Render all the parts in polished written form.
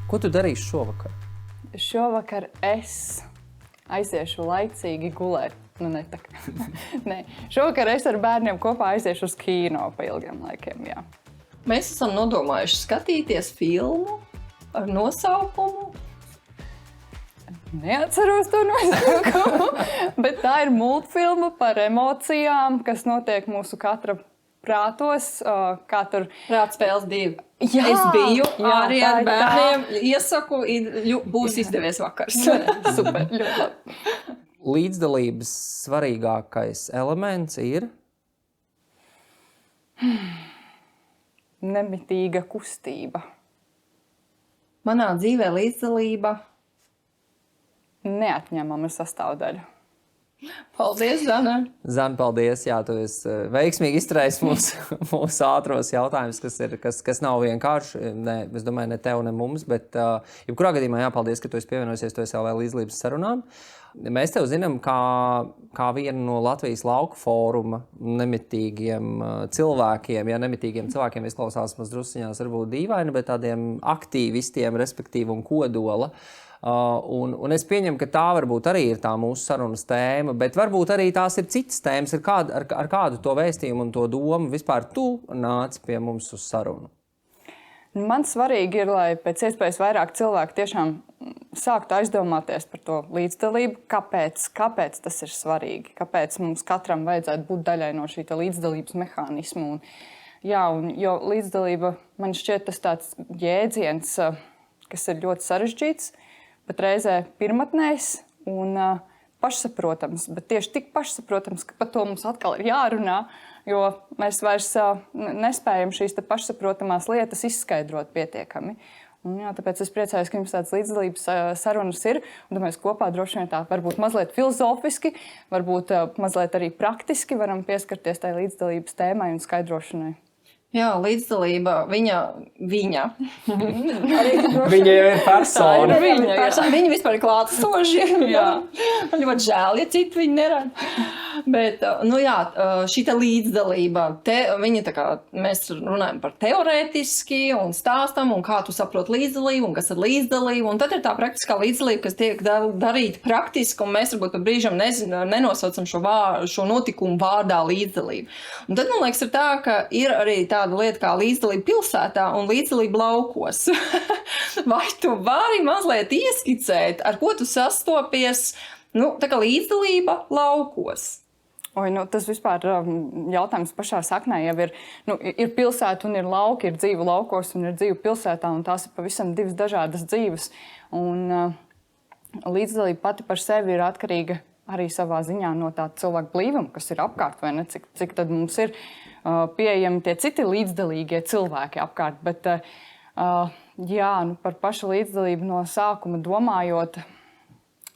Ko tu darīsi šovakar? Šovakar es aiziešu laicīgi gulēt. Ne tā. Nē. Šovakar es ar bērniem kopā aiziešu uz kino pa ilgiem laikiem, jā. Mēs esam nodomājuši skatīties filmu ar nosaukumu. Neatceros to nosaukumu, bet tā ir multfilma par emocijām, kas notiek mūsu katra prātos, kā tur... Prātspēles 2. Jā, Es biju arī tā ar ir bērniem. Iesaku, būs izdevies vakars. Super, ļoti labi. Līdzdalības svarīgākais elements ir? Nemitīga kustība. Manā dzīvē līdzdalība. Neatņemama sastāvdaļa. Paldies, Zana. Zana, paldies. Jā, tu esi veiksmīgi izturējis mūsu ātros jautājumus, kas nav vienkārši. Es domāju, ne tev, ne mums, bet jebkurā gadījumā jāpaldies, ka tu esi pievienojusies TSLV līdzdalības sarunām. Mēs tev zinām kā vienu no Latvijas lauku fóruma nemitīgiem cilvēkiem. Ja nemitīgiem cilvēkiem izklausās maz drusciņās varbūt dīvaini, bet tādiem aktīvistiem, respektīvi un kodola. Un es pieņemu, ka tā varbūt arī ir tā mūsu sarunas tēma, bet varbūt arī tās ir citas tēmas, ar kādu to vēstījumu un to domu vispār tu nāc pie mums uz sarunu. Man svarīgi ir, lai pēc iespējas vairāk cilvēku tiešām sāktu aizdomāties par to līdzdalību, kāpēc tas ir svarīgi, kāpēc mums katram vajadzētu būt daļai no šī līdzdalības mehānismu. Jo līdzdalība man šķiet tas tāds jēdziens, kas ir ļoti sarežģīts, bet reizē pirmatnējs un pašsaprotams, bet tieši tik pašsaprotams, ka par to mums atkal ir jārunā, jo mēs vairs nespējam šīs pašsaprotamās lietas izskaidrot pietiekami. Un, tāpēc es priecājos, ka jums tādas līdzdalības sarunas ir, un mēs kopā droši vien tā varbūt mazliet filozofiski, varbūt mazliet arī praktiski varam pieskarties tai līdzdalības tēmai un skaidrošanai. Jā, līdzdalība, viņa. Viņa jau ir persona. Viņa vispār ir klātsoši. Man ļoti žēl, ja citi viņu neredz. Bet, šita līdzdalība, mēs runājam par teorētiski un stāstam, un kā tu saproti līdzdalību, un kas ir līdzdalība, un tad ir tā praktiskā līdzdalība, kas tiek darīta praktiski, un mēs varbūt par brīžam nenosaucam šo notikumu vārdā līdzdalība. Un tad, man liekas, ir tā, ka ir arī tāda lieta kā līdzdalība pilsētā un līdzdalība laukos. Vai tu vari mazliet ieskicēt, ar ko tu sastopies, tā kā līdzdalība laukos? Tas vispār jautājums pašā saknē jau ir pilsēta un ir lauki, ir dzīve laukos un ir dzīve pilsētā, un tās ir pavisam divas dažādas dzīves. Un līdzdalība pati par sevi ir atkarīga arī savā ziņā no tā cilvēka blīvuma, kas ir apkārt, vai ne, cik tad mums ir pieejami tie citi līdzdalīgie cilvēki apkārt. Bet par pašu līdzdalību no sākuma domājot,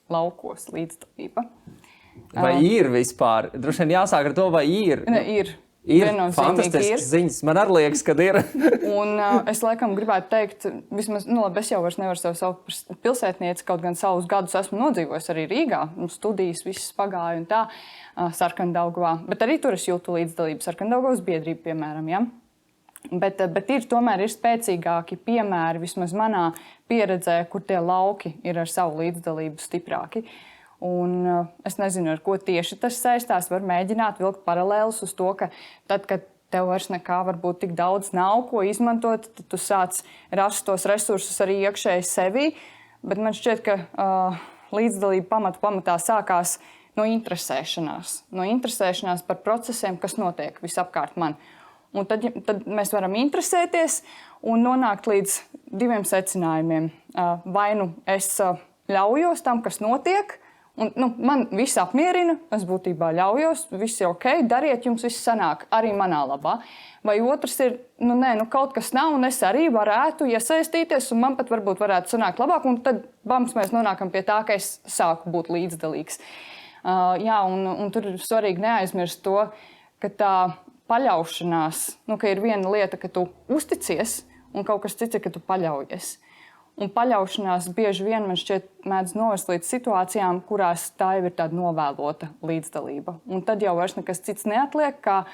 laukos līdzdalība. Vai ir vispār? Droši vien jāsāk ar to, vai ir. Ir. Ir fantastisks ziņas. Man arī liekas, ka ir. Un es laikam gribētu teikt, vismaz, es jau vairs nevaru sev saukt par pilsētnieci, kaut gan savus gadus esmu nodzīvojis arī Rīgā. Studijas visas pagāja un tā, Sarkandaugavā. Bet arī tur es jūtu līdzdalību Sarkandaugavas biedrību, piemēram, ja? Bet tomēr ir spēcīgāki piemēri, vismaz manā pieredzē, kur tie lauki ir ar savu līdzdalību stiprāki. Un es nezinu, ar ko tieši tas saistās. Var mēģināt vilkt paralēlus uz to, ka tad, kad tev vairs nekā varbūt tik daudz nav, ko izmantot, tad tu sāc rast tos resursus arī iekšēji sevī. Bet man šķiet, ka līdzdalība pamatā sākās no interesēšanās par procesiem, kas notiek visapkārt man. Un tad mēs varam interesēties un nonākt līdz diviem secinājumiem. Vai nu es ļaujos tam, kas notiek, un, man viss apmierina, es būtībā ļaujos, viss ir ok, dariet, jums viss sanāk, arī manā labā. Vai otrs ir, kaut kas nav, un es arī varētu iesaistīties, un man pat varbūt varētu sanākt labāk, un tad mēs nonākam pie tā, ka es sāku būt līdzdalīgs. Un tur ir svarīgi neaizmirst to, ka tā paļaušanās, ka ir viena lieta, ka tu uzticies, un kaut kas cits ir, ka tu paļaujies. Un paļaušanās bieži vien man šķiet mēdz novest līdz situācijām, kurās tā jau ir tāda novēlota līdzdalība. Un tad jau vairs nekas cits neatliek, kā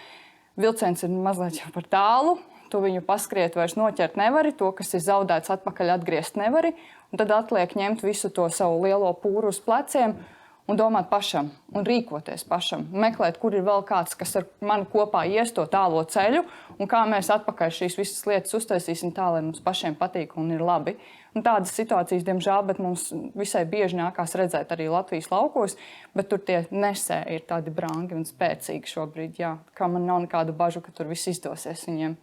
vilciens ir mazliet jau par tālu, tu viņu paskriet vairs noķert nevari, to, kas ir zaudēts atpakaļ atgriezt nevari, un tad atliek ņemt visu to savu lielo pūru uz pleciem un domāt pašam, un rīkoties pašam. Meklēt, kur ir vēl kāds, kas ar mani kopā ies to tālo ceļu, un kā mēs atpakaļ šīs visas lietas uztaisīsim tā, lai mums pašiem patīk un ir labi. Un tādas situācijas, diemžēl, bet mums visai bieži nākās redzēt arī Latvijas laukos, bet tur tie nesēji ir tādi brangi un spēcīgi šobrīd, jā, kā man nav nekādu bažu, ka tur viss izdosies viņiem.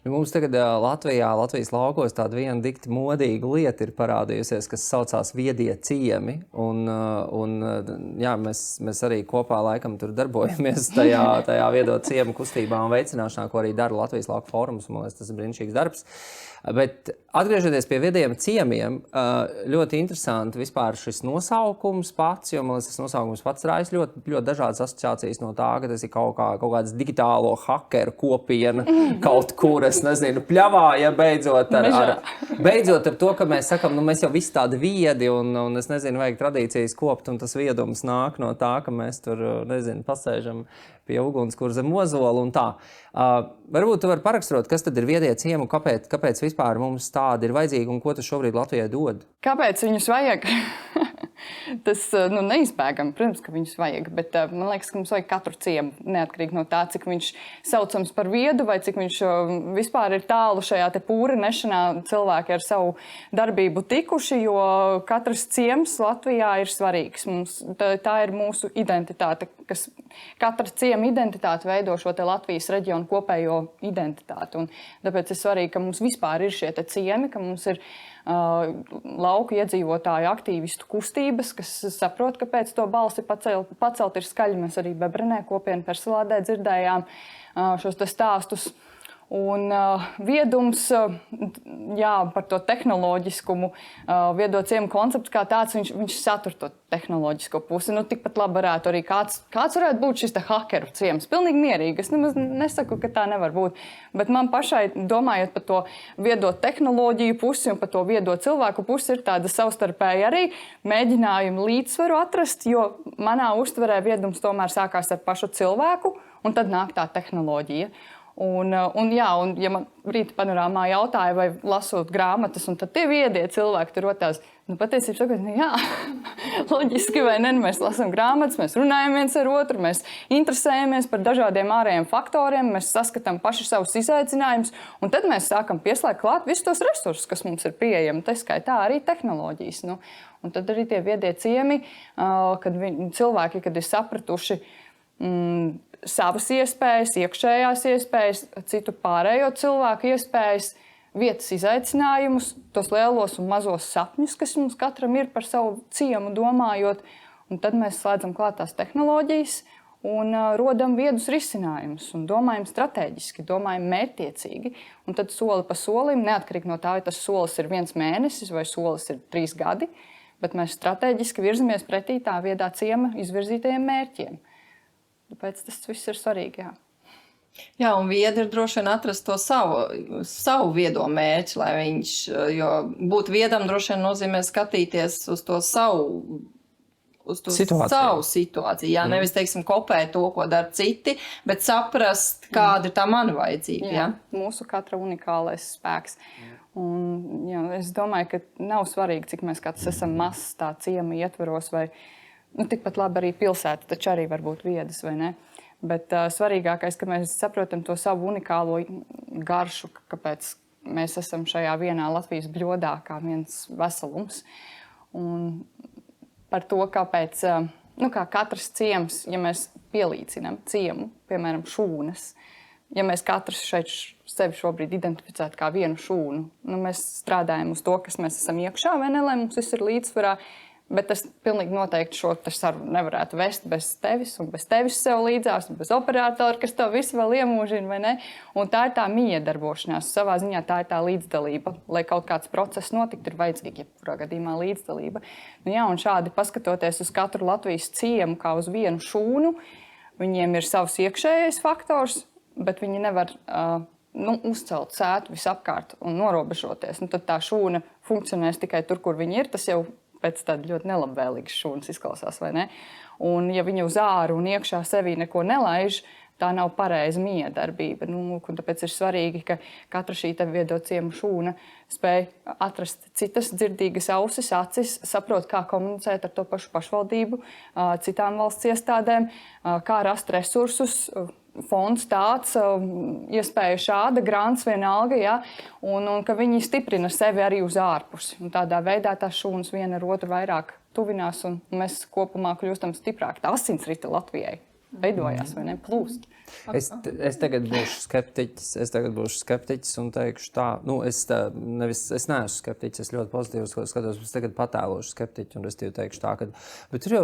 Mums tagad Latvijas laukos tāda viena dikti modīga lieta ir parādījusies, kas saucās viedie ciemi. Jā, mēs arī kopā laikam tur darbojamies tajā viedo ciemu kustībā un veicināšanā, ko arī dara Latvijas lauku fórums. Man liekas, tas ir brīnišķīgs darbs. Bet atgriežoties pie viediem ciemiem, ļoti interesanti vispār šis nosaukums pats, jo man liekas, tas nosaukums pats rājas ļoti dažādas asociācijas no tā, ka tas ir kaut kāds digitālo hakeru kopiena kaut kur, es nezinu, pļavā, ja beidzot ar to, ka mēs sakam, nu mēs jau visi tādi viedi un es nezinu, vajag tradīcijas kopt un tas viedums nāk no tā, ka mēs tur, nezinu, pasēžam pie ugunskura zem ozola un tā. Varbūt tu vari paraksturot, kas tad ir viedie ciemi un kāpēc vispār mums tādi ir vajadzīgi un ko tas šobrīd Latvijai dod? Kāpēc viņus vajag? Tas neizbēgami, protams, ka viņus vajag, bet man liekas, ka mums vajag katru ciemu, neatkarīgi no tā, cik viņš saucams par viedu vai cik viņš vispār ir tālu šajā te pūra nešanā cilvēki ar savu darbību tikuši, jo katrs ciems Latvijā ir svarīgs. Tā ir mūsu identitāte, kas katra ciema identitāte veido šo te Latvijas reģionu kopējo identitāti. Un tāpēc ir svarīgi, ka mums vispār ir šie te ciemi, ka mums ir lauku iedzīvotāju aktīvistu kustības, kas saprot, ka pēc to balsi pacelt ir skaļi. Mēs arī Bebrenē kopienu Perselādē dzirdējām šos te stāstus. Un viedums, jā, par to tehnoloģiskumu, viedo ciemu koncepts kā tāds, viņš satur to tehnoloģisko pusi. Nu, tikpat labi varētu arī kāds varētu būt šis te hakeru ciems. Pilnīgi mierīgi. Es nemaz nesaku, ka tā nevar būt. Bet man pašai, domājot par to viedo tehnoloģiju pusi un par to viedo cilvēku pusi, ir tāda savstarpēja arī mēģinājuma līdzsvaru atrast, jo manā uztverē viedums tomēr sākās ar pašu cilvēku, un tad nāk tā tehnoloģija. Un ja man rīta panorāmā jautāja, vai lasot grāmatas, un tad tie viedie cilvēki tur rotās, patiesībā sakot, jā, loģiski vai ne, mēs lasām grāmatas, mēs runājam viens ar otru, mēs interesējamies par dažādiem ārējiem faktoriem, mēs saskatām paši savus izaicinājumus, un tad mēs sākam pieslēgt klāt visus tos resursus, kas mums ir pieejami, tā skaitā arī tehnoloģijas. Un tad arī tie viedie ciemi, kad cilvēki, kad ir sapratuši savas iespējas, iekšējās iespējas, citu pārējo cilvēku iespējas, vietas izaicinājumus, tos lielos un mazos sapņus, kas mums katram ir par savu ciemu domājot, un tad mēs slēdzam klāt tās tehnoloģijas un rodam viedus risinājumus un domājam strateģiski, domājam mērķtiecīgi, un tad soli pa solim, neatkarīgi no tā, vai tas solis ir 1 mēnesis vai solis ir 3 gadi, bet mēs strateģiski virzamies pretī tā viedā ciema izvirzītajiem mērķiem. Tāpēc tas viss ir svarīgi, jā. Jā, un viedi ir droši vien atrast to savu viedo mērķi, lai viņš, jo būt viedam droši vien nozīmē skatīties uz to savu situāciju. Jā, nevis, teiksim, kopēt to, ko dara citi, bet saprast, kāda ir tā mana vajadzība. Jā. Mūsu katra unikālais spēks. Un, jā, es domāju, ka nav svarīgi, cik mēs katrs esam mazs tā ciema ietvaros vai tikpat labi arī pilsēta, taču arī var būt viedas, vai ne? Bet svarīgākais, ka mēs saprotam to savu unikālo garšu, kāpēc mēs esam šajā vienā Latvijas bļodā kā viens veselums. Un par to, kāpēc, kā katrs ciems, ja mēs pielīdzinām ciemu, piemēram, šūnas, ja mēs katrs šeit sevi šobrīd identificētu kā vienu šūnu, mēs strādājam uz to, kas mēs esam iekšā, vai ne, lai mums viss ir līdzsvarā. Bet tas pilnīgi noteikti šo sarunu nevarētu vest bez tevis un bez tevis sev līdzās un bez operatora, kas to visu vēl iemūžina, vai ne? Un tā ir tā miedarbošanās. Savā ziņā tā ir tā līdzdalība. Lai kaut kāds process notiktu, ir vajadzīga, jebkurā gadījumā līdzdalība. Jā, un šādi paskatoties uz katru Latvijas ciemu kā uz vienu šūnu, viņiem ir savs iekšējais faktors, bet viņi nevar uzcelt sētu visapkārt un norobežoties. Tad tā šūna funkcionēs tikai tur, kur viņi ir. Tas jau pēc tāda ļoti nelabvēlīgas šūnas izklausās, vai ne? Un ja viņa uz āru un iekšā sevī neko nelaiž, tā nav pareiza miedarbība. Tāpēc ir svarīgi, ka katra šī viedo ciemu šūna spēj atrast citas dzirdīgas ausis, acis, saprot, kā komunicēt ar to pašu pašvaldību, citām valsts iestādēm, kā rast resursus, fonds tāds, iespēja šāda, grants vienalga, ja, un ka viņi stiprina sevi arī uz ārpusi. Un tādā veidā tās šūnas viena ar otru vairāk tuvinās, un mēs kopumā kļūstam stiprāki. Tā asinsrite Latvijai veidojās, vai ne, plūst. Es tagad būšu skeptiķis un teikšu tā, es neesmu skeptiķis, es ļoti pozitīvi skatos, es tagad patēlošu skeptiķi un es teikšu tā, bet tur jau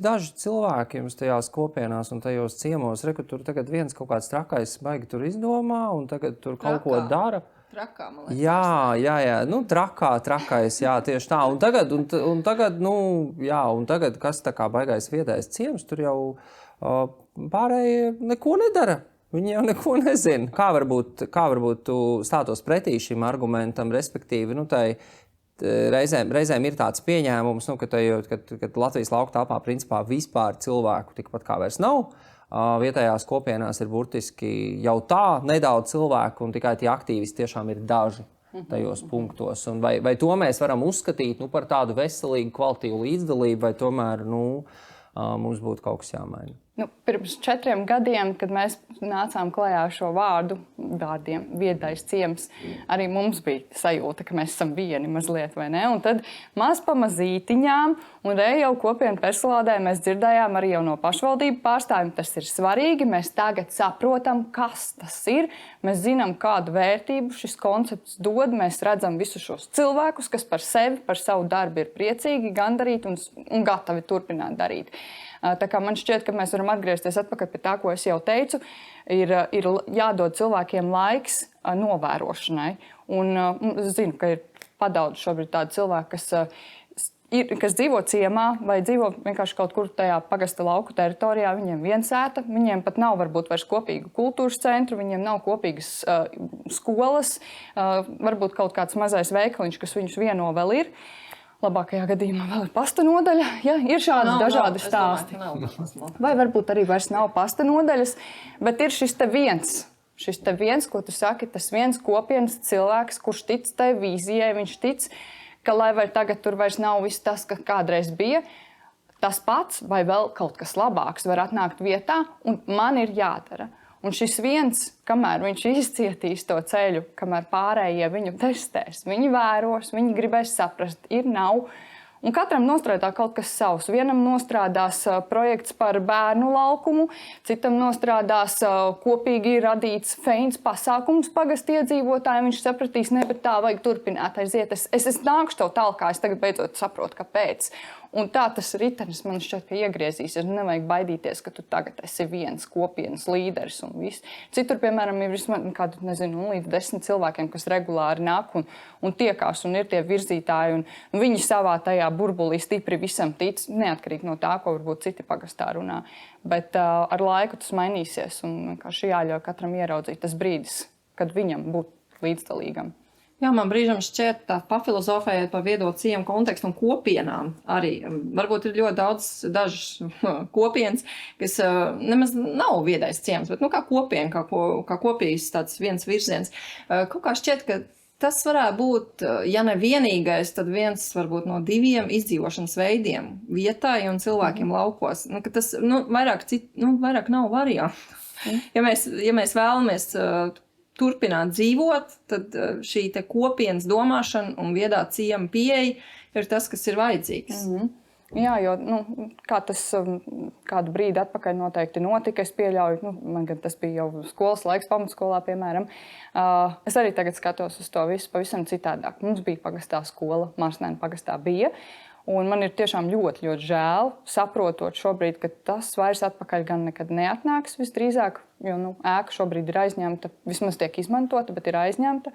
daži cilvēki jums tajās kopienās un tajos ciemos, tur tagad viens kaut kāds trakais baigi tur izdomā un tagad tur kaut ko dara. Trakā, man liekas. Jā, trakais, jā, tieši tā. Un tagad, kas tā kā baigais viedais ciems, tur jau pārējie neko nedara. Viņi jau neko nezina. Kā varbūt tu stātos pretī šim argumentam, respektīvi, reizēm ir tāds pieņēmums, ka Latvijas lauku telpā principā vispār cilvēku tikpat kā vairs nav. Vietējās kopienās ir burtiski jau tā nedaudz cilvēku, un tikai tie aktīvisti tiešām ir daži tajos punktos. Un vai to mēs varam uzskatīt par tādu veselīgu, kvalitīvu līdzdalību, vai tomēr mums būtu kaut kas jāmaina? Pirms 4 gadiem, kad mēs nācām klajā ar šo vārdiem, viedais ciems, arī mums bija sajūta, ka mēs esam vieni mazliet, vai ne? Un tad maz pamazītiņām, un jau kopienu persolādē mēs dzirdējām arī jau no pašvaldību pārstāvjiem, tas ir svarīgi, mēs tagad saprotam, kas tas ir, mēs zinām, kādu vērtību šis koncepts dod, mēs redzam visus šos cilvēkus, kas par sevi, par savu darbu ir priecīgi, gandarīti un gatavi turpināt darīt. Tā kā man šķiet, ka mēs varam atgriezties atpakaļ pie tā, ko es jau teicu, ir jādod cilvēkiem laiks novērošanai. Un es zinu, ka ir padaudz šobrīd tādi cilvēki, kas dzīvo ciemā vai dzīvo vienkārši kaut kur tajā pagasta lauku teritorijā, viņiem viensēta, viņiem pat nav varbūt vairs kopīgu kultūras centru, viņiem nav kopīgas skolas, varbūt kaut kāds mazais veikaliņš, kas viņus vieno vēl ir. Labākajā gadījumā vēl ir pasta nodaļa. Ja, ir šādi dažādi stāsti. Vai varbūt arī vairs nav pasta nodaļas, bet ir šis te viens, ko tu saki, tas viens kopienas cilvēks, kurš tic tai vīzijai, viņš tic, ka lai vai tagad tur vairs nav viss tas, kas kādreiz bija, tas pats vai vēl kaut kas labāks var atnākt vietā, un man ir jādara. Un šis viens, kamēr viņš izcietīs to ceļu, kamēr pārējie viņu testēs, viņi vēros, viņi gribēs saprast, ir, nav. Un katram nostrādā kaut kas savs. Vienam nostrādās projekts par bērnu laukumu, citam nostrādās kopīgi radīts feins pasākums pagasta iedzīvotājiem. Viņš sapratīs, ne, bet tā vajag turpināt aiziet. Es nākšu tev tālāk, es tagad beidzot saprotu, kāpēc. Un tā tas ritenis man šķiet, ka iegriezīsies. Nevajag baidīties, ka tu tagad esi viens kopienas līderis un viss. Citur, piemēram, ir vismaz kādu, līdz 10 cilvēkiem, kas regulāri nāk un tiekās un ir tie virzītāji. Un viņi savā tajā burbulī stipri visam tic, neatkarīgi no tā, ko varbūt citi pagastā runā. Bet ar laiku tas mainīsies un vienkārši jāļauj katram ieraudzīt tas brīdis, kad viņam būtu līdzdalīgam. Jā, man brīžam šķiet tā pafilozofējot par viedo ciemu kontekstu un kopienām arī. Varbūt ir ļoti daudz dažas kopienas, kas nemaz nav viedais ciems, bet kā kopiena, kā kopīgs tāds viens virziens. Kaut kā šķiet, ka tas varētu būt, ja ne vienīgais, tad viens varbūt no 2 izdzīvošanas veidiem vietai un cilvēkiem laukos. Ka tas vairāk nav variantu. Ja mēs vēlamies turpināt dzīvot, tad šī te kopienas domāšana un viedā ciema pieeja ir tas, kas ir vajadzīgs. Jā, jo kā tas kādu brīdi atpakaļ noteikti notika, es pieļauju, man gan tas bija jau skolas laiks, pamatskolā, piemēram. Es arī tagad skatos uz to visu pavisam citādāk. Mums bija pagastā skola, Mārsnēna pagastā bija. Un man ir tiešām ļoti, ļoti žēl, saprotot šobrīd, ka tas vairs atpakaļ gan nekad neatnāks visdrīzāk, jo ēka šobrīd ir aizņemta, vismaz tiek izmantota, bet ir aizņemta.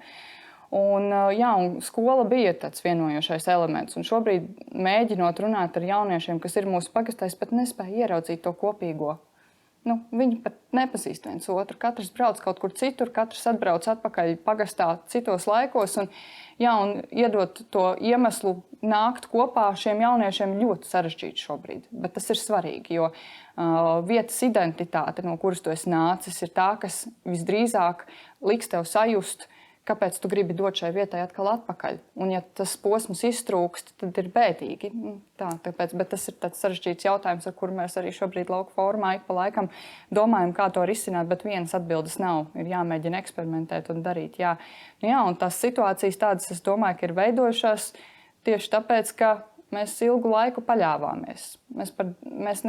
Un skola bija tāds vienojošais elements. Un šobrīd mēģinot runāt ar jauniešiem, kas ir mūsu pagastā, es pat nespēju ieraudzīt to kopīgo. viņi pat nepazīst viens otru. Katrs brauc kaut kur citur, katrs atbrauc atpakaļ pagastā citos laikos. Un iedot to iemeslu nākt kopā šiem jauniešiem ļoti sarežģīti šobrīd. Bet tas ir svarīgi, jo vietas identitāte, no kuras tu esi nācis, ir tā, kas visdrīzāk liks tev sajust, kāpēc tu gribi dot šai vietai atkal atpakaļ. Un ja tas posms iztrūkst, tad ir bēdīgi. Bet tas ir tāds sarežģīts jautājums, ar kuru mēs arī šobrīd lauku fórumā ik pa laikam domājam, kā to risināt, bet vienas atbildes nav. Ir jāmēģina eksperimentēt un darīt. Un tās situācijas tādas, es domāju, ka ir veidojušās tieši tāpēc, ka mēs ilgu laiku paļāvāmies. Mēs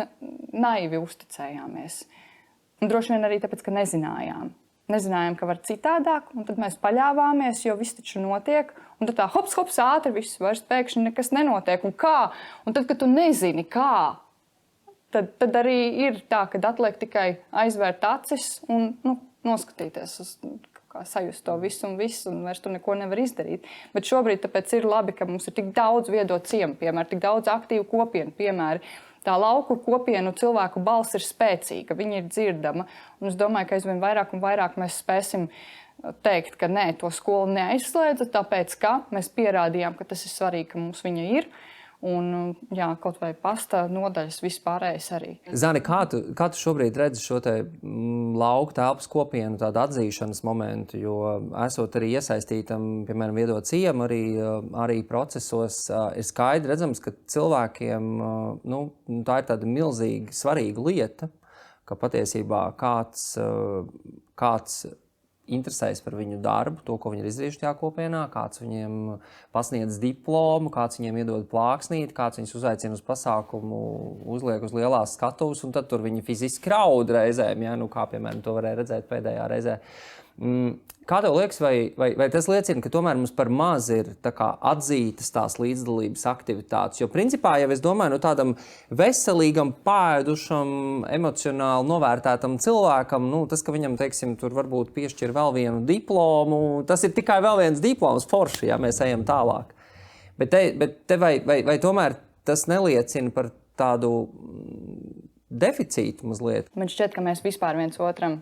naivi uzticējāmies. Un droši vien arī tāpēc, ka nezinājām. Nezinājām, ka var citādāk, un tad mēs paļāvāmies, jo viss taču notiek. Un tad tā hops, ātri viss, vairs pēkšņi nekas nenotiek. Un kā? Un tad, kad tu nezini, kā, tad arī ir tā, ka atliek tikai aizvērt acis un noskatīties uz sajust to visu, un vairs tu neko nevar izdarīt. Bet šobrīd tāpēc ir labi, ka mums ir tik daudz viedo ciemu piemēru, tik daudz aktīvu kopienu piemēri. Tā lauku kopienu cilvēku balss ir spēcīga, viņa ir dzirdama. Un es domāju, ka aizvien vairāk un vairāk mēs spēsim teikt, ka nē, to skolu neaizslēdza, tāpēc, ka mēs pierādījām, ka tas ir svarīgi, ka mums viņa ir. Un kaut vai pasta nodaļas vispārējais arī. Zani, kā tu šobrīd redzi šo te lauku telpas kopienu tādu atzīšanas momentu, jo esot arī iesaistītam, piemēram, viedo ciemu arī procesos, ir skaidri redzams, ka cilvēkiem tā ir tāda milzīgi svarīga lieta, ka patiesībā kāds interesējas par viņu darbu, to, ko viņi ir izdarījuši tajā kopienā, kāds viņiem pasniedz diplomu, kāds viņiem iedod plāksnīti, kāds viņus uzaicina uz pasākumu, uzliek uz lielās skatuves, un tad tur viņi fiziski raud reizēm, kā, piemēram, to varēja redzēt pēdējā reizē. Kā tev liekas, vai tas liecina, ka tomēr mums par maz ir atzītas tās līdzdalības aktivitātes? Jo principā, ja es domāju, tādam veselīgam, pāēdušam, emocionāli novērtētam cilvēkam, tas, ka viņam, teiksim, tur varbūt piešķir vēl vienu diplomu, tas ir tikai vēl viens diploms forši, ja mēs ejam tālāk. Bet te vai tomēr tas neliecina par tādu deficītu mazliet? Man šķiet, ka mēs vispār viens otram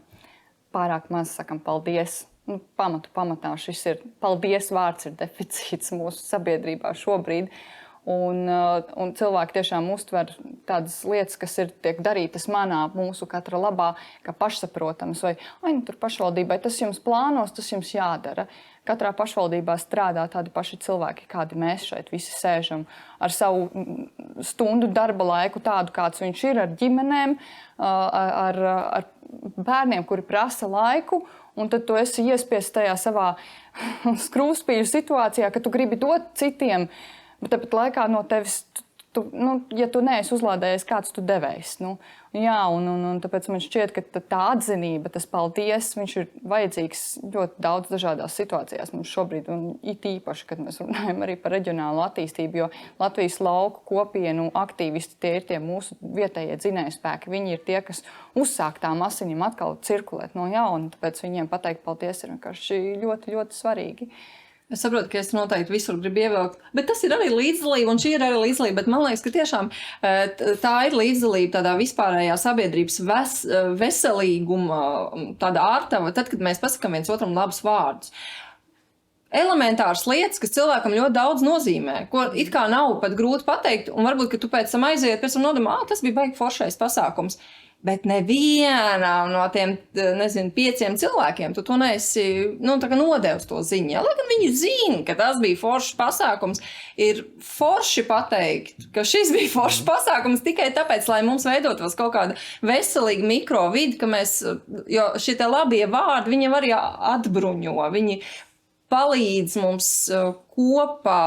pārāk maz sakam paldies. Pamatā šis ir paldies vārds ir deficīts mūsu sabiedrībā šobrīd. Un cilvēki tiešām uztver tādas lietas, kas tiek darītas mūsu katra labā, kā pašsaprotamas. Vai tur pašvaldībai tas jums plānos, tas jums jādara. Katrā pašvaldībā strādā tādi paši cilvēki, kādi mēs šeit visi sēžam, ar savu stundu darba laiku, tādu, kāds viņš ir, ar ģimenēm, ar bērniem, kuri prasa laiku, un tad tu esi iespiests tajā savā skrūvspīļu situācijā, ka tu gribi dot citiem, bet tāpat laikā no tevis, ja tu neesi uzlādējies, kāds tu devējs. Un tāpēc man šķiet, ka tā atzinība, tas paldies, viņš ir vajadzīgs ļoti daudz dažādās situācijās mums šobrīd, un it īpaši, kad mēs runājam arī par reģionālu attīstību, jo Latvijas lauku kopienu aktīvisti tie ir tie mūsu vietējie dzinējspēki. Viņi ir tie, kas uzsāk tām asiņām atkal cirkulēt no jauna, tāpēc viņiem pateikt paldies ir vienkārši ļoti, ļoti svarīgi. Es saprotu, ka es noteikti visur gribu ievilkt, bet tas ir arī līdzdalība, un šī ir arī līdzdalība, bet man liekas, ka tiešām tā ir līdzdalība tādā vispārējā sabiedrības veselīguma, tāda ārtava, tad, kad mēs pasakam viens otram labus vārdus. Elementāras lietas, kas cilvēkam ļoti daudz nozīmē, ko it kā nav pat grūti pateikt, un varbūt, ka tu pēc tam aiziet, pēc tam nodomā, tas bija baigi foršais pasākums. Bet nevienam no tiem, 5 cilvēkiem tu to neesi nodevis to ziņu. Lai gan viņi zina, ka tas bija foršs pasākums, ir forši pateikt, ka šis bija foršs pasākums tikai tāpēc, lai mums veidotos kaut kāda veselīga mikrovide, ka jo šie te labie vārdi, viņiem arī atbruņo, viņi palīdz mums kopā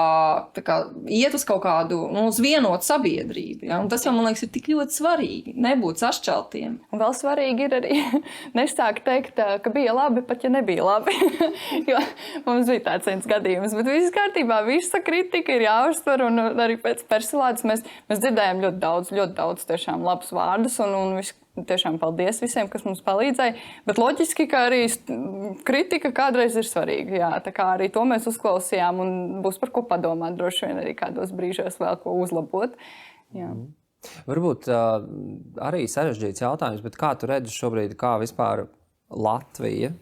iet uz kaut kādu uz vienotu sabiedrību. Ja? Un tas jau, man liekas, ir tik ļoti svarīgi, nebūt sašķeltiem. Un vēl svarīgi ir arī nesāk teikt, ka bija labi, pat ja nebija labi. Jo mums bija tāds viens gadījums, bet viss kārtībā, visa kritika ir jāuztver, un arī pēc persilādes mēs dzirdējām ļoti daudz tiešām labus vārdus, un tiešām paldies visiem, kas mums palīdzēja, bet loģiski, ka arī kritika kādreiz ir svarīga. Jā, tā kā arī to mēs uzklausījām un būs par ko padomāt, droši vien arī kādos brīžos vēl ko uzlabot. Jā. Varbūt arī sarežģīts jautājums, bet kā tu redzi šobrīd, kā vispār Latvija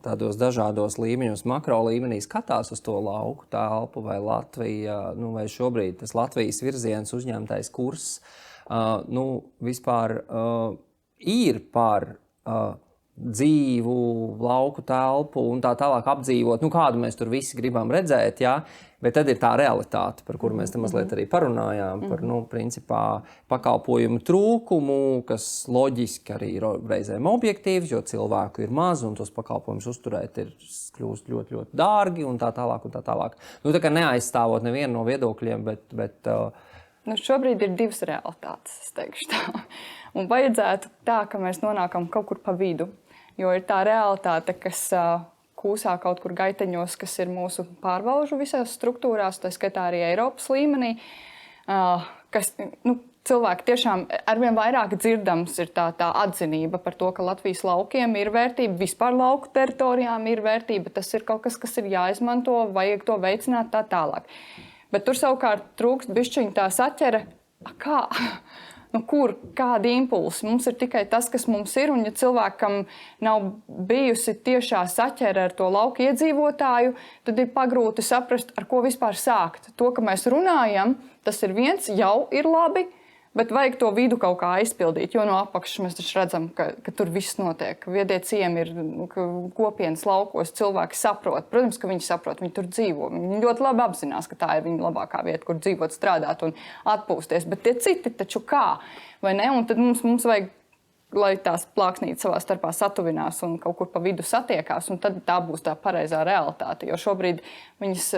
tādos dažādos līmeņos, makro līmenī skatās uz to lauku telpu, vai Latvija, vai šobrīd tas Latvijas virziens uzņemtais kurs vispār ir par dzīvu lauku telpu un tā tālāk apdzīvot, kādu mēs tur visi gribam redzēt, jā, bet tad ir tā realitāte, par kuru mēs te mazliet arī parunājām, par, principā, pakalpojumu trūkumu, kas loģiski arī ir reizēm objektīvs, jo cilvēku ir maz un tos pakalpojumus uzturēt ir kļūst ļoti, ļoti dārgi un tā tālāk un tā tālāk. Tā kā neaizstāvot nevienu no viedokļiem, bet šobrīd ir divas realitātes, es teikšu tā. Un vajadzētu tā, ka mēs nonākam kaut kur pa vidu. Jo ir tā realitāte, kas kūsā kaut kur gaiteņos, kas ir mūsu pārvalžu visās struktūrās, tā skaitā arī Eiropas līmenī, kas cilvēki tiešām arvien vairāk dzirdams ir tā atzinība par to, ka Latvijas laukiem ir vērtība, vispār lauku teritorijām ir vērtība, tas ir kaut kas, kas ir jāizmanto, vajag to veicināt tā tālāk. Bet tur savukārt trūkst bišķiņ tā saķere, kā? Kur, kādi impulsi? Mums ir tikai tas, kas mums ir, un ja cilvēkam nav bijusi tiešā saķere ar to lauku iedzīvotāju, tad ir pagrūti saprast, ar ko vispār sākt. To, ka mēs runājam, tas ir viens, jau ir labi, bet vajag to vidu kaut kā aizpildīt, jo no apakšas mēs taču redzam, ka tur viss notiek. Viedie ciemi ir kopienas laukos, cilvēki saprot. Protams, ka viņi saprot, viņi tur dzīvo. Viņi ļoti labi apzinās, ka tā ir viņa labākā vieta, kur dzīvot, strādāt un atpūsties. Bet tie citi taču kā? Vai ne? Un tad mums vajag, lai tās plāksnītes savā starpā satuvinās un kaut kur pa vidu satiekās, un tad tā būs tā pareizā realitāte. Jo šobrīd viņas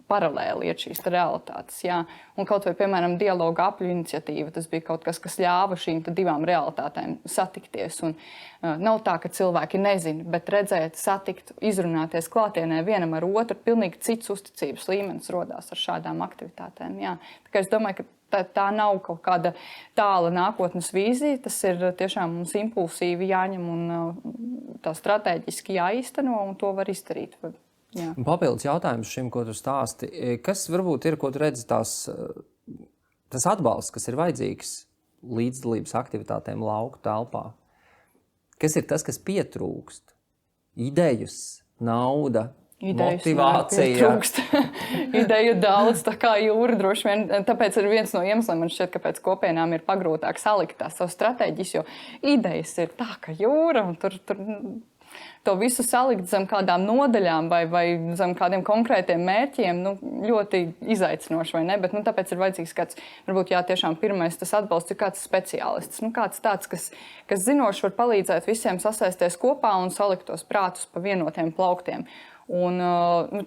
paralēli ir šīs realitātes. Jā. Un kaut vai, piemēram, dialoga apļu iniciatīva, tas bija kaut kas, kas ļāva šīm divām realitātēm satikties. Un, nav tā, ka cilvēki nezina, bet redzēt, satikt, izrunāties klātienē vienam ar otru, pilnīgi cits uzticības līmenis rodās ar šādām aktivitātēm. Jā. Tā kā es domāju, ka tā nav kaut kāda tāla nākotnes vīzija, tas ir tiešām mums impulsīvi jāņem un tā strateģiski jāīsteno, un to var izdarīt. Jā. Papildus jautājums šim, ko tu stāsti. Kas varbūt ir, ko tu redzi tas atbalsts, kas ir vajadzīgs līdzdalības aktivitātēm lauku telpā? Kas ir tas, kas pietrūkst? Idejas, nauda, motivācija? Ideju daudz, tā kā jūra droši vien. Tāpēc ir viens no iemesliem, man šķiet, kāpēc kopienām ir pagrūtāk salikt tās savas stratēģijas, jo idejas ir tā, ka jūra un tur to visu salikt zem kādām nodaļām vai zem kādiem konkrētiem mērķiem, ļoti izaicinoši, vai ne? Bet tāpēc ir vajadzīgs kāds, varbūt tiešām pirmais tas atbalsts ir kāds speciālists. Kāds tāds, kas zinošs var palīdzēt visiem sasaisties kopā un salikt tos prātus pa vienotiem plauktiem. Un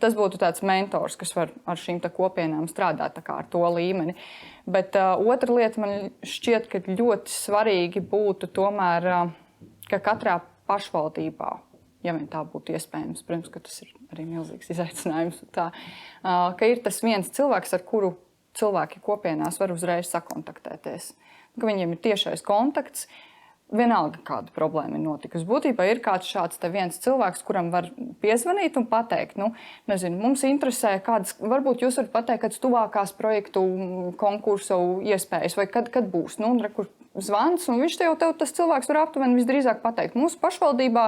tas būtu tāds mentors, kas var ar šīm kopienām strādāt tā kā ar to līmeni. Bet otra lieta man šķiet, ka ļoti svarīgi būtu tomēr, ka katrā pašvaldībā, ja vien tā būtu iespējams, protams, ka tas ir arī milzīgs izaicinājums, ka ir tas viens cilvēks, ar kuru cilvēki kopienās var uzreiz sakontaktēties. Ka viņiem ir tiešais kontakts, vienalga, kāda problēma ir notikusi. Būtībā ir kāds šāds viens cilvēks, kuram var piezvanīt un pateikt, mums interesē kādas, varbūt jūs varat pateikt, kādas tuvākās projektu konkursu iespējas, vai kad būs, kur zvans, un viņš tev tas cilvēks var aptuveni visdrīzāk pateikt. Mūsu pašvaldībā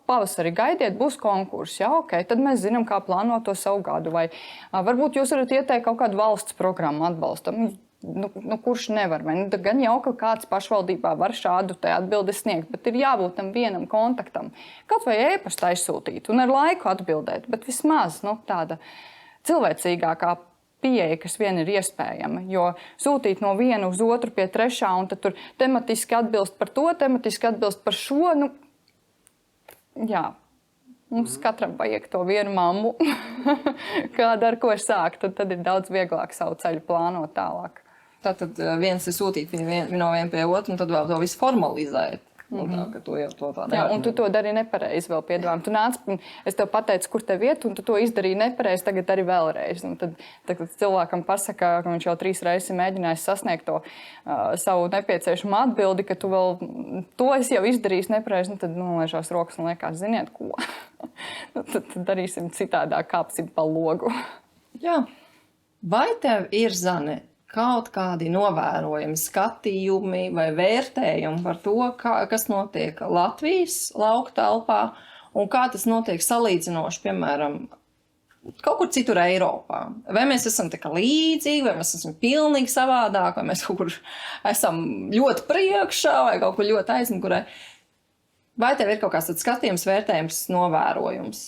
pavasarī gaidiet, būs konkurss, tad mēs zinām, kā plānot to savu gadu, vai varbūt jūs varat ieteikt kaut kādu valsts programmu atbalstam. Kurš nevar, vai gan jau kāds pašvaldībā var šādu atbildi sniegt, bet ir jābūt tam vienam kontaktam. Kaut vai e-pasta aizsūtīt un ar laiku atbildēt, bet vismaz tāda cilvēcīgākā pieeja, kas vien ir iespējama, jo sūtīt no viena uz otru pie trešā un tad tur tematiski atbilst par to, tematiski atbilst par šo, mums katram vajag to vienu mammu, kāda ar ko sākt, tad ir daudz vieglāk savu ceļu plānot tālāk. Tātad viens ir sūtīt no viena pie otru, un tad vēl to visu formalizēt. Ka to jau tā nevar. Un tu to dari nepareizi vēl piedāvājam. Tu nāc, es tev pateicu, kur tev iet, un tu to izdarīji nepareizi, tagad arī vēlreiz. Un tad cilvēkam pasaka, ka viņš jau 3 reizes mēģinājis sasniegt to savu nepieciešamo atbildi, ka tu vēl to esi jau izdarījis nepareizi, tad nolaižās rokas un liekas, ziniet ko? Tad darīsim citādāk, kāpsim pa logu. Jā. Vai tev ir, Zane, kaut kādi novērojami skatījumi vai vērtējumi par to, kas notiek Latvijas lauku telpā un kā tas notiek salīdzinoši, piemēram, kaut kur citur Eiropā. Vai mēs esam tā kā līdzīgi, vai mēs esam pilnīgi savādāk, vai mēs kaut kur esam ļoti priekšā vai kaut kur ļoti aizmugurē. Vai tev ir kaut kāds tāds skatījums, vērtējums, novērojums?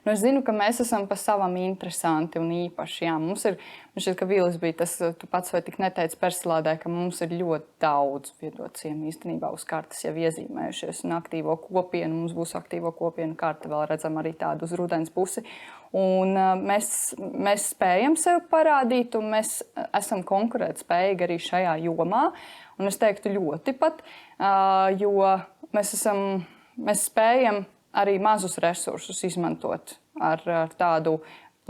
Nu, es zinu, ka mēs esam pa savam interesanti un īpaši. Jā, mums ir, man šķiet, ka Vīlis bija tas, tu pats vai tik neteici Persilādē, ka mums ir ļoti daudz viedociemu īstenībā uz kartes jau iezīmējušies un aktīvo kopienu. Mums būs aktīvo kopienu karte, vēl redzam arī tādu uz rudens pusi. Un mēs spējam sev parādīt un mēs esam konkurētspējīgi arī šajā jomā. Un es teiktu ļoti pat, jo mēs spējam arī mazus resursus izmantot ar tādu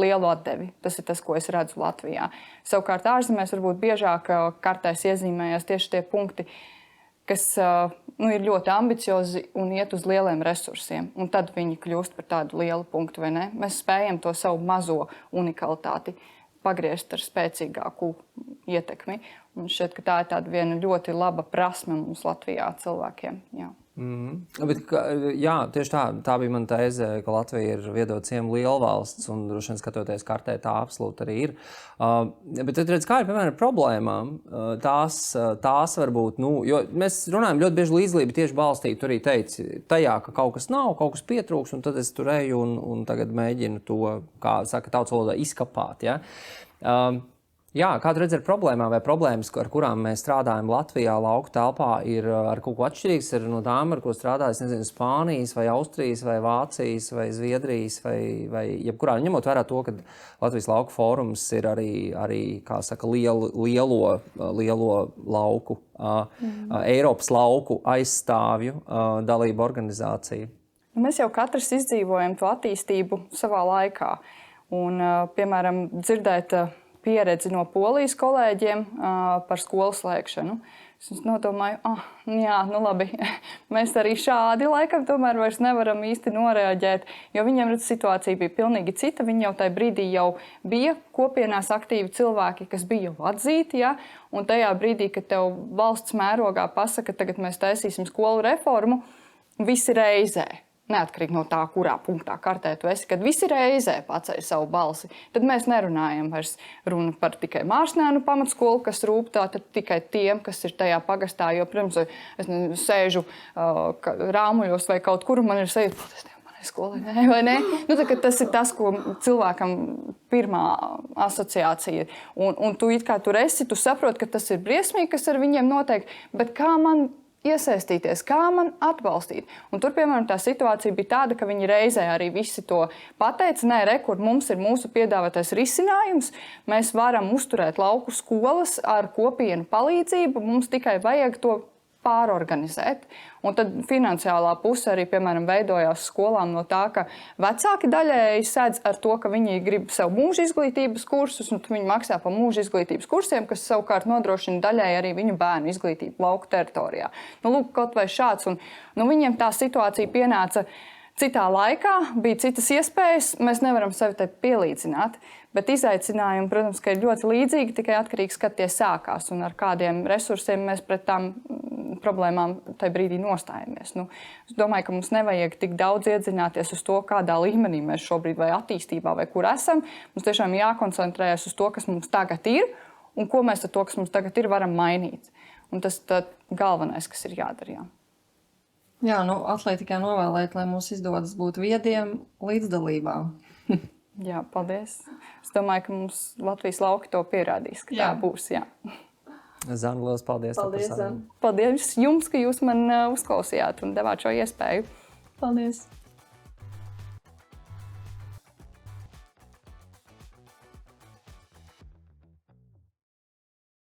lielu atdevi. Tas ir tas, ko es redzu Latvijā. Savukārt ārzemēs varbūt biežāk kartēs iezīmējās tieši tie punkti, kas ir ļoti ambiciozi un iet uz lieliem resursiem. Un tad viņi kļūst par tādu lielu punktu, vai ne? Mēs spējam to savu mazo unikalitāti pagriezt ar spēcīgāku ietekmi. Un šķiet, ka tā ir tāda viena ļoti laba prasme mums Latvijā cilvēkiem. Jā. Bet, jā, tieši tā bija mana tēze, ka Latvija ir viedociemu lielvalsts un droši vien skatoties kartē tā absolūti arī ir. Bet tad redz, kā ir, piemēram, problēmām, tās varbūt, jo mēs runājam ļoti bieži līdzlība tieši balstīt, tu arī teici, tajā, ka kaut kas nav, kaut kas pietrūks, un tad es tur eju un tagad mēģinu to, kā saka tautas valodā, izkapāt, ja? Jā, kāda redz ar problēmām vai problēmas, ar kurām mēs strādājam Latvijā, lauku telpā, ir ar kaut ko atšķirīgs no tām, ar ko strādā, es nezinu, Spānijas vai Austrijas vai Vācijas vai Zviedrijas vai jebkurā, ņemot vērā to, ka Latvijas lauku fórums ir arī kā saka, lielo lauku, Eiropas lauku aizstāvju dalību organizācija. Mēs jau katrs izdzīvojam to attīstību savā laikā. Un, piemēram, dzirdēt pieredzi no Polijas kolēģiem par skolu slēgšanu. Es nodomāju, labi, mēs arī šādi laikam tomēr vairs nevaram īsti noreaģēt, jo viņiem situācija bija pilnīgi cita. Viņi jau tajā brīdī jau bija kopienās aktīvi cilvēki, kas bija jau atzīti, ja? Un tajā brīdī, kad tev valsts mērogā pasaka, tagad mēs taisīsim skolu reformu, visi reizē. Neatkarīgi no tā, kurā punktā kartē tu esi, kad visi reizē paceļ savu balsi, tad mēs nerunājam vairs runa par tikai Mārsnēnu pamatskolu, kas rūp tātad tikai tiem, kas ir tajā pagastā, jo, protams, es sēžu Rāmuļos vai kaut kur, man ir sajūta, paldies Dievam, manai skolai, vai ne? Tas ir tas, ko cilvēkam pirmā asociācija. Un tu it kā tur esi, tu saproti, ka tas ir briesmīgi, kas ar viņiem notiek, bet kā man iesaistīties, kā man atbalstīt. Un tur, piemēram, tā situācija bija tāda, ka viņi reizē arī visi to pateica, nē, kur mums ir mūsu piedāvātais risinājums, mēs varam uzturēt lauku skolas ar kopienu palīdzību, mums tikai vajag to pārorganizēt. Un tad finansiālā puse arī, piemēram, veidojās skolām no tā, ka vecāki daļēji sēdz ar to, ka viņi grib sev mūža izglītības kursus, un viņi maksā par mūža izglītības kursiem, kas savukārt nodrošina daļēji arī viņu bērnu izglītību lauku teritorijā. Lūk, kaut vai šāds. Un viņiem tā situācija pienāca citā laikā, bija citas iespējas, mēs nevaram sevi te pielīdzināt. Bet izaicinājumi, protams, ka ir ļoti līdzīgi, tikai atkarīgs, kad tie sākās un ar kādiem resursiem mēs pret tām problēmām tajā brīdī nostājamies. Es domāju, ka mums nevajag tik daudz iedzināties uz to, kādā līmenī mēs šobrīd vai attīstībā vai kur esam. Mums tiešām jākoncentrējas uz to, kas mums tagad ir un ko mēs ar to, kas mums tagad ir, varam mainīt. Un tas ir galvenais, kas ir jādara. Jā, atliek tikai novēlēt, lai mums izdodas būt viediem līdzdalībā. Jā, paldies. Es domāju, ka mums Latvijas lauki to pierādīs, ka tā būs. Jā. Zana, liels paldies. Paldies, Zana. Paldies jums, ka jūs man uzklausījāt un devāt šo iespēju. Paldies.